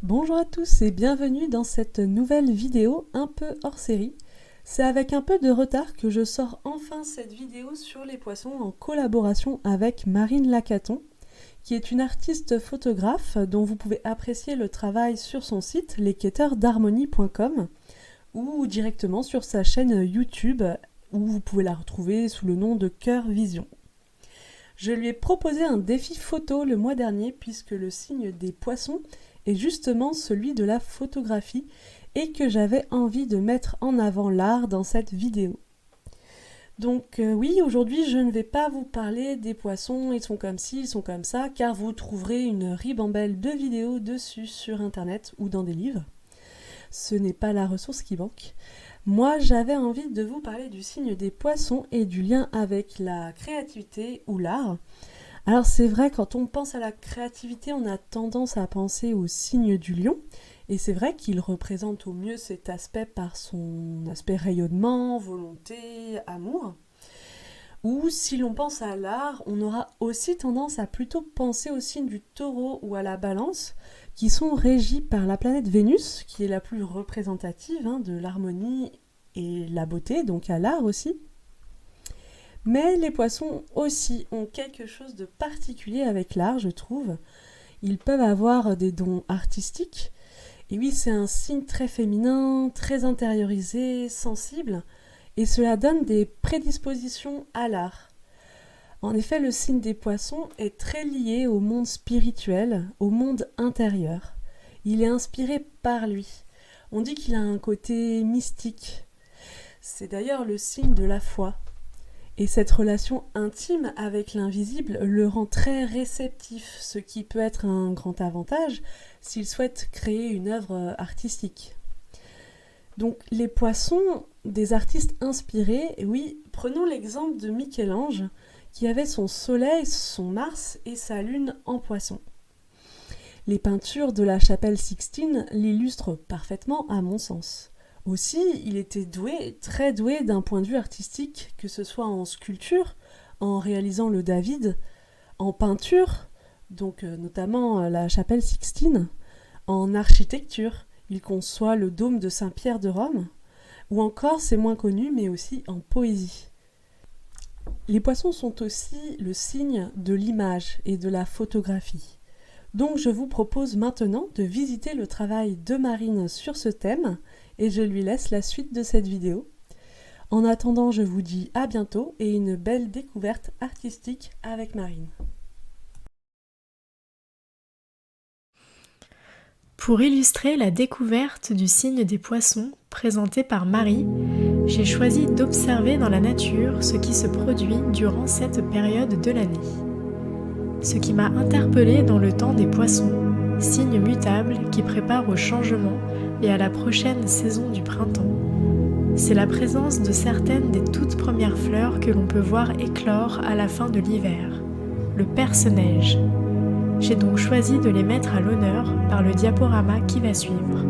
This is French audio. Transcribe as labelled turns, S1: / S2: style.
S1: Bonjour à tous et bienvenue dans cette nouvelle vidéo un peu hors série. C'est avec un peu de retard que je sors enfin cette vidéo sur les poissons en collaboration avec Marine Lacaton, qui est une artiste photographe dont vous pouvez apprécier le travail sur son site lesquêteursdharmonie.com ou directement sur sa chaîne YouTube où vous pouvez la retrouver sous le nom de Cœur Vision. Je lui ai proposé un défi photo le mois dernier puisque le signe des poissons est justement celui de la photographie et que j'avais envie de mettre en avant l'art dans cette vidéo. Donc oui, aujourd'hui je ne vais pas vous parler des poissons, ils sont comme ci, ils sont comme ça, car vous trouverez une ribambelle de vidéos dessus sur internet ou dans des livres. Ce n'est pas la ressource qui manque. Moi, j'avais envie de vous parler du signe des poissons et du lien avec la créativité ou l'art. Alors c'est vrai, quand on pense à la créativité, on a tendance à penser au signe du lion. Et c'est vrai qu'il représente au mieux cet aspect par son aspect rayonnement, volonté, amour. Ou si l'on pense à l'art, on aura aussi tendance à plutôt penser au signe du taureau ou à la balance, qui sont régis par la planète Vénus, qui est la plus représentative de l'harmonie et la beauté, donc à l'art aussi. Mais les poissons aussi ont quelque chose de particulier avec l'art, je trouve. Ils peuvent avoir des dons artistiques. Et oui, c'est un signe très féminin, très intériorisé, sensible, et cela donne des prédispositions à l'art. En effet, le signe des poissons est très lié au monde spirituel, au monde intérieur. Il est inspiré par lui. On dit qu'il a un côté mystique. C'est d'ailleurs le signe de la foi. Et cette relation intime avec l'invisible le rend très réceptif, ce qui peut être un grand avantage s'il souhaite créer une œuvre artistique. Donc les poissons, des artistes inspirés, oui, prenons l'exemple de Michel-Ange, qui avait son soleil, son Mars et sa lune en poisson. Les peintures de la chapelle Sixtine l'illustrent parfaitement à mon sens. Aussi, il était doué, très doué d'un point de vue artistique, que ce soit en sculpture, en réalisant le David, en peinture, donc notamment la chapelle Sixtine, en architecture, il conçoit le dôme de Saint-Pierre de Rome, ou encore, c'est moins connu, mais aussi en poésie. Les poissons sont aussi le signe de l'image et de la photographie. Donc je vous propose maintenant de visiter le travail de Marine sur ce thème et je lui laisse la suite de cette vidéo. En attendant, je vous dis à bientôt et une belle découverte artistique avec Marine.
S2: Pour illustrer la découverte du signe des poissons présenté par Marie, j'ai choisi d'observer dans la nature ce qui se produit durant cette période de l'année. Ce qui m'a interpellée dans le temps des poissons, signe mutable qui prépare au changement et à la prochaine saison du printemps, c'est la présence de certaines des toutes premières fleurs que l'on peut voir éclore à la fin de l'hiver, le perce-neige. J'ai donc choisi de les mettre à l'honneur par le diaporama qui va suivre.